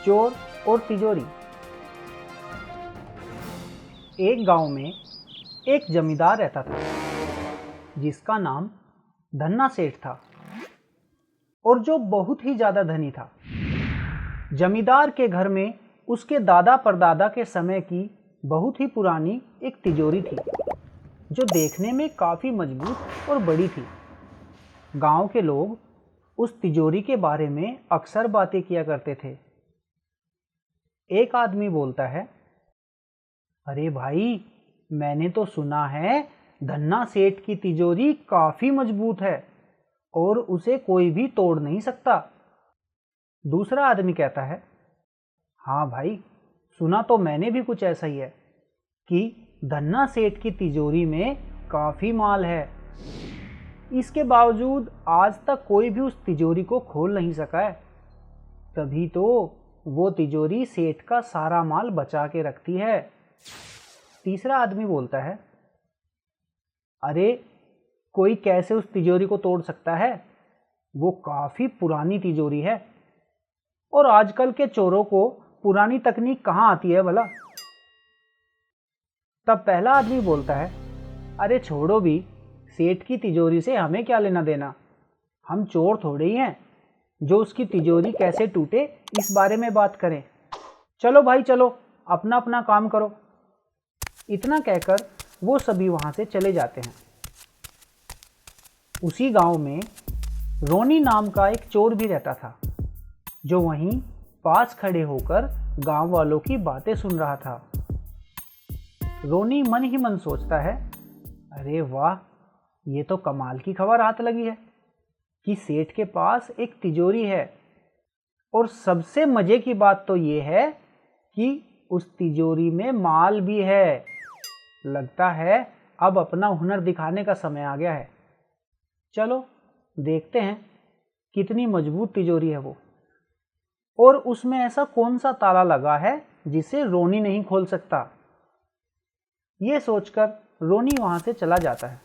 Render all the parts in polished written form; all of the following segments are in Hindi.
चोर और तिजोरी। एक गांव में एक जमींदार रहता था जिसका नाम धन्ना सेठ था और जो बहुत ही ज्यादा धनी था। जमींदार के घर में उसके दादा परदादा के समय की बहुत ही पुरानी एक तिजोरी थी जो देखने में काफी मजबूत और बड़ी थी। गांव के लोग उस तिजोरी के बारे में अक्सर बातें किया करते थे। एक आदमी बोलता है, अरे भाई, मैंने तो सुना है धन्ना सेठ की तिजोरी काफी मजबूत है और उसे कोई भी तोड़ नहीं सकता। दूसरा आदमी कहता है, हाँ भाई, सुना तो मैंने भी कुछ ऐसा ही है कि धन्ना सेठ की तिजोरी में काफी माल है। इसके बावजूद आज तक कोई भी उस तिजोरी को खोल नहीं सका है। तभी तो वो तिजोरी सेठ का सारा माल बचा के रखती है। तीसरा आदमी बोलता है, अरे, कोई कैसे उस तिजोरी को तोड़ सकता है? वो काफी पुरानी तिजोरी है और आजकल के चोरों को पुरानी तकनीक कहाँ आती है भला? तब पहला आदमी बोलता है, अरे छोड़ो भी, सेठ की तिजोरी से हमें क्या लेना देना? हम चोर थोड़े ही हैं जो उसकी तिजोरी कैसे टूटे इस बारे में बात करें। चलो भाई चलो, अपना अपना काम करो। इतना कहकर वो सभी वहां से चले जाते हैं। उसी गांव में रोनी नाम का एक चोर भी रहता था जो वहीं पास खड़े होकर गांव वालों की बातें सुन रहा था। रोनी मन ही मन सोचता है, अरे वाह, ये तो कमाल की खबर हाथ लगी है कि सेठ के पास एक तिजोरी है। और सबसे मजे की बात तो ये है कि उस तिजोरी में माल भी है। लगता है अब अपना हुनर दिखाने का समय आ गया है। चलो देखते हैं कितनी मजबूत तिजोरी है वो, और उसमें ऐसा कौन सा ताला लगा है जिसे रोनी नहीं खोल सकता। ये सोचकर रोनी वहां से चला जाता है।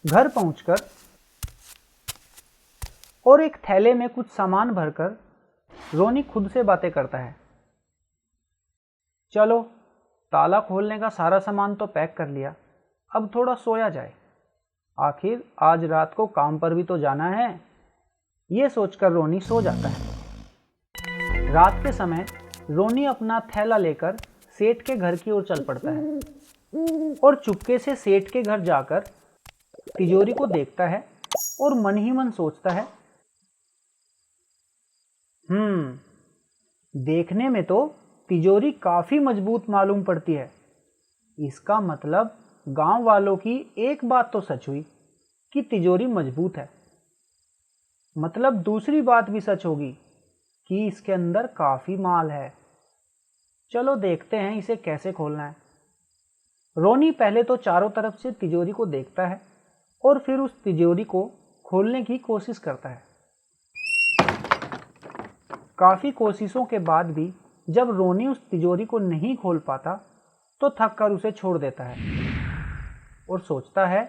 घर पहुंचकर और एक थैले में कुछ सामान भरकर रोनी खुद से बातें करता है, चलो ताला खोलने का सारा सामान तो पैक कर लिया, अब थोड़ा सोया जाए, आखिर आज रात को काम पर भी तो जाना है। ये सोचकर रोनी सो जाता है। रात के समय रोनी अपना थैला लेकर सेठ के घर की ओर चल पड़ता है और चुपके से सेठ के घर जाकर तिजोरी को देखता है और मन ही मन सोचता है, देखने में तो तिजोरी काफी मजबूत मालूम पड़ती है। इसका मतलब गांव वालों की एक बात तो सच हुई कि तिजोरी मजबूत है, मतलब दूसरी बात भी सच होगी कि इसके अंदर काफी माल है। चलो देखते हैं इसे कैसे खोलना है। रोनी पहले तो चारों तरफ से तिजोरी को देखता है और फिर उस तिजोरी को खोलने की कोशिश करता है। काफी कोशिशों के बाद भी जब रोनी उस तिजोरी को नहीं खोल पाता तो थक कर उसे छोड़ देता है और सोचता है,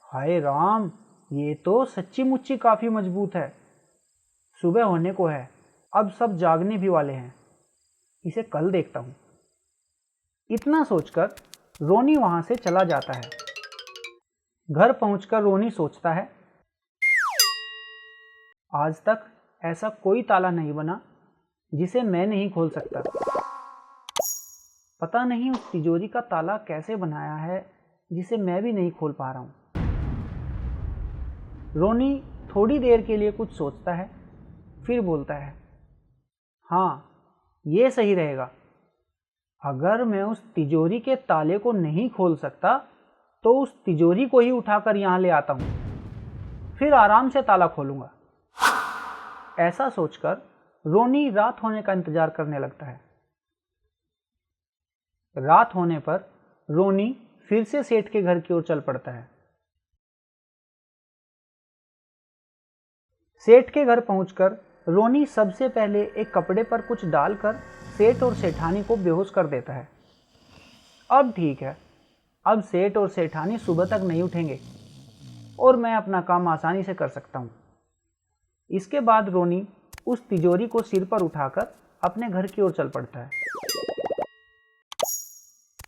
हाय राम, ये तो सच्ची मुच्ची काफी मजबूत है। सुबह होने को है, अब सब जागने भी वाले हैं, इसे कल देखता हूं। इतना सोचकर रोनी वहां से चला जाता है। घर पहुंचकर रोनी सोचता है, आज तक ऐसा कोई ताला नहीं बना जिसे मैं नहीं खोल सकता। पता नहीं उस तिजोरी का ताला कैसे बनाया है जिसे मैं भी नहीं खोल पा रहा हूं। रोनी थोड़ी देर के लिए कुछ सोचता है, फिर बोलता है, हाँ, ये सही रहेगा। अगर मैं उस तिजोरी के ताले को नहीं खोल सकता तो उस तिजोरी को ही उठाकर यहां ले आता हूं, फिर आराम से ताला खोलूंगा। ऐसा सोचकर रोनी रात होने का इंतजार करने लगता है। रात होने पर रोनी फिर से सेठ के घर की ओर चल पड़ता है। सेठ के घर पहुंचकर रोनी सबसे पहले एक कपड़े पर कुछ डालकर सेठ और सेठानी को बेहोश कर देता है। अब ठीक है, अब सेठ और सेठानी सुबह तक नहीं उठेंगे और मैं अपना काम आसानी से कर सकता हूं। इसके बाद रोनी उस तिजोरी को सिर पर उठाकर अपने घर की ओर चल पड़ता है।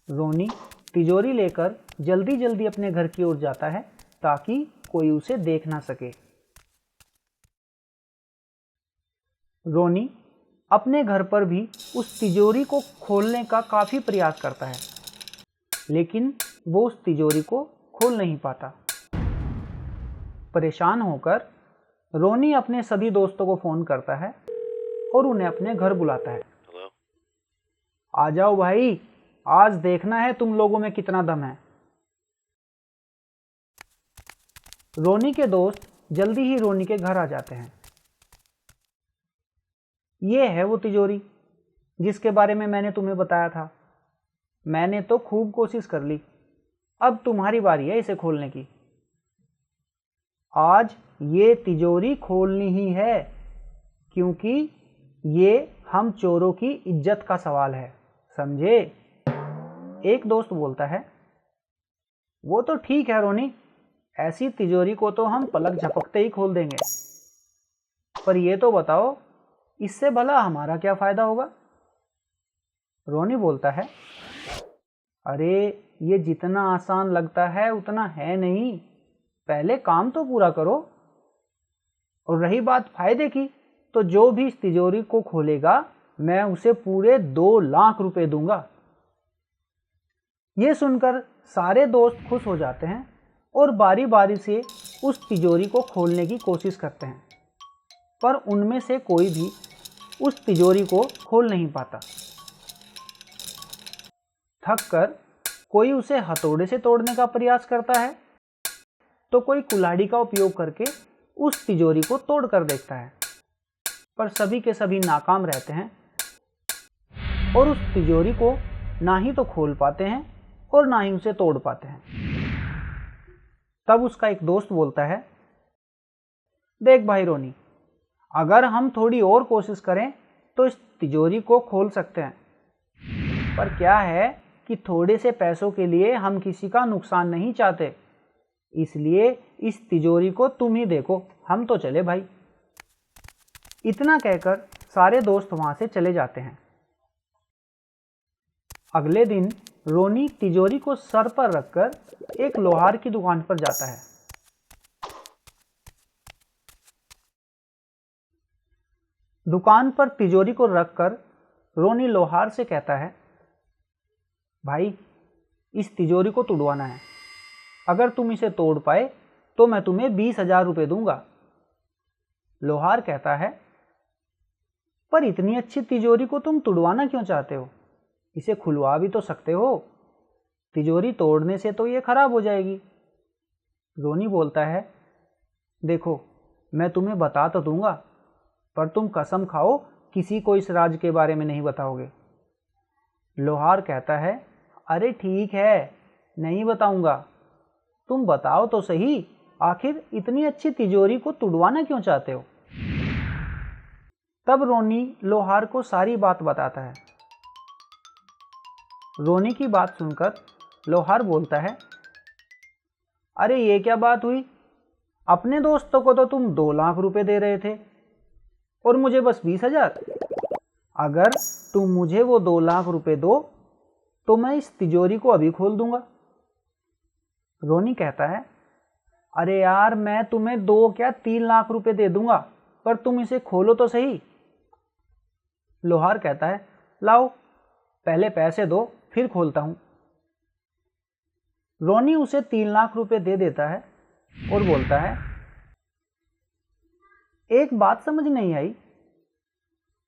रोनी तिजोरी लेकर जल्दी जल्दी अपने घर की ओर जाता है ताकि कोई उसे देख ना सके। रोनी अपने घर पर भी उस तिजोरी को खोलने का काफी प्रयास करता है, लेकिन वो उस तिजोरी को खोल नहीं पाता। परेशान होकर रोनी अपने सभी दोस्तों को फोन करता है और उन्हें अपने घर बुलाता है। Hello? आ जाओ भाई, आज देखना है तुम लोगों में कितना दम है। रोनी के दोस्त जल्दी ही रोनी के घर आ जाते हैं। ये है वो तिजोरी जिसके बारे में मैंने तुम्हें बताया था। मैंने तो खूब कोशिश कर ली, अब तुम्हारी बारी है इसे खोलने की। आज ये तिजोरी खोलनी ही है, क्योंकि ये हम चोरों की इज्जत का सवाल है, समझे? एक दोस्त बोलता है, वो तो ठीक है रोनी, ऐसी तिजोरी को तो हम पलक झपकते ही खोल देंगे, पर ये तो बताओ इससे भला हमारा क्या फायदा होगा? रोनी बोलता है, अरे ये जितना आसान लगता है उतना है नहीं, पहले काम तो पूरा करो। और रही बात फायदे की, तो जो भी इस तिजोरी को खोलेगा मैं उसे पूरे 2 लाख रुपए दूंगा। ये सुनकर सारे दोस्त खुश हो जाते हैं और बारी बारी से उस तिजोरी को खोलने की कोशिश करते हैं, पर उनमें से कोई भी उस तिजोरी को खोल नहीं पाता। थक कर कोई उसे हथौड़े से तोड़ने का प्रयास करता है, तो कोई कुल्हाड़ी का उपयोग करके उस तिजोरी को तोड़ कर देखता है, पर सभी के सभी नाकाम रहते हैं और उस तिजोरी को ना ही तो खोल पाते हैं और ना ही उसे तोड़ पाते हैं। तब उसका एक दोस्त बोलता है, देख भाई रोनी, अगर हम थोड़ी और कोशिश करें तो इस तिजोरी को खोल सकते हैं, पर क्या है कि थोड़े से पैसों के लिए हम किसी का नुकसान नहीं चाहते, इसलिए इस तिजोरी को तुम ही देखो, हम तो चले भाई। इतना कहकर सारे दोस्त वहां से चले जाते हैं। अगले दिन रोनी तिजोरी को सर पर रखकर एक लोहार की दुकान पर जाता है। दुकान पर तिजोरी को रखकर रोनी लोहार से कहता है, भाई इस तिजोरी को तुड़वाना है, अगर तुम इसे तोड़ पाए तो मैं तुम्हें 20,000 रुपये दूंगा। लोहार कहता है, पर इतनी अच्छी तिजोरी को तुम तुड़वाना क्यों चाहते हो? इसे खुलवा भी तो सकते हो, तिजोरी तोड़ने से तो ये खराब हो जाएगी। रोनी बोलता है, देखो मैं तुम्हें बता तो दूंगा, पर तुम कसम खाओ किसी को इस राज के बारे में नहीं बताओगे। लोहार कहता है, अरे ठीक है, नहीं बताऊंगा, तुम बताओ तो सही, आखिर इतनी अच्छी तिजोरी को तुड़वाना क्यों चाहते हो? तब रोनी लोहार को सारी बात बताता है। रोनी की बात सुनकर लोहार बोलता है, अरे ये क्या बात हुई, अपने दोस्तों को तो तुम 2 लाख रुपए दे रहे थे और मुझे बस 20,000। अगर तुम मुझे वो 2 लाख रुपए दो तो मैं इस तिजोरी को अभी खोल दूंगा। रोनी कहता है, अरे यार मैं तुम्हें 2 क्या 3 लाख रुपए दे दूंगा, पर तुम इसे खोलो तो सही। लोहार कहता है, लाओ पहले पैसे दो फिर खोलता हूं। रोनी उसे 3 लाख रुपए दे देता है और बोलता है, एक बात समझ नहीं आई,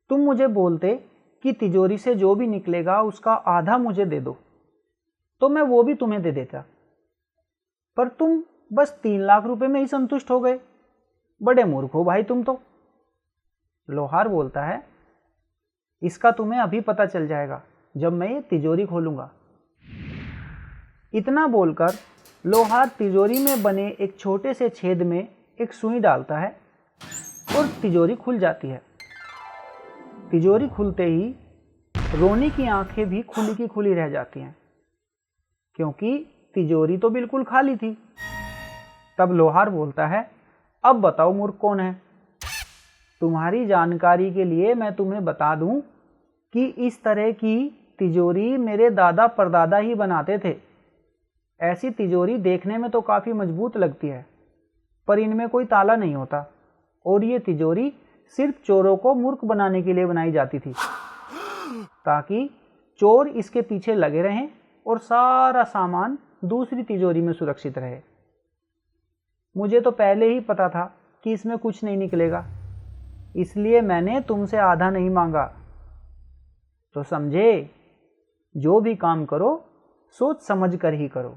तुम मुझे बोलते कि तिजोरी से जो भी निकलेगा उसका आधा मुझे दे दो, तो मैं वो भी तुम्हें दे देता, पर तुम बस 3 लाख रुपए में ही संतुष्ट हो गए। बड़े मूर्ख हो भाई तुम तो। लोहार बोलता है, इसका तुम्हें अभी पता चल जाएगा जब मैं ये तिजोरी खोलूंगा। इतना बोलकर लोहार तिजोरी में बने एक छोटे से छेद में एक सुई डालता है और तिजोरी खुल जाती है। तिजोरी खुलते ही रोनी की आंखें भी खुली की खुली रह जाती हैं, क्योंकि तिजोरी तो बिल्कुल खाली थी। तब लोहार बोलता है, अब बताओ मूर्ख कौन है? तुम्हारी जानकारी के लिए मैं तुम्हें बता दूं कि इस तरह की तिजोरी मेरे दादा परदादा ही बनाते थे। ऐसी तिजोरी देखने में तो काफ़ी मजबूत लगती है, पर इनमें कोई ताला नहीं होता और ये तिजोरी सिर्फ चोरों को मूर्ख बनाने के लिए बनाई जाती थी, ताकि चोर इसके पीछे लगे रहें और सारा सामान दूसरी तिजोरी में सुरक्षित रहे। मुझे तो पहले ही पता था कि इसमें कुछ नहीं निकलेगा, इसलिए मैंने तुमसे आधा नहीं मांगा। तो समझे, जो भी काम करो सोच समझ कर ही करो।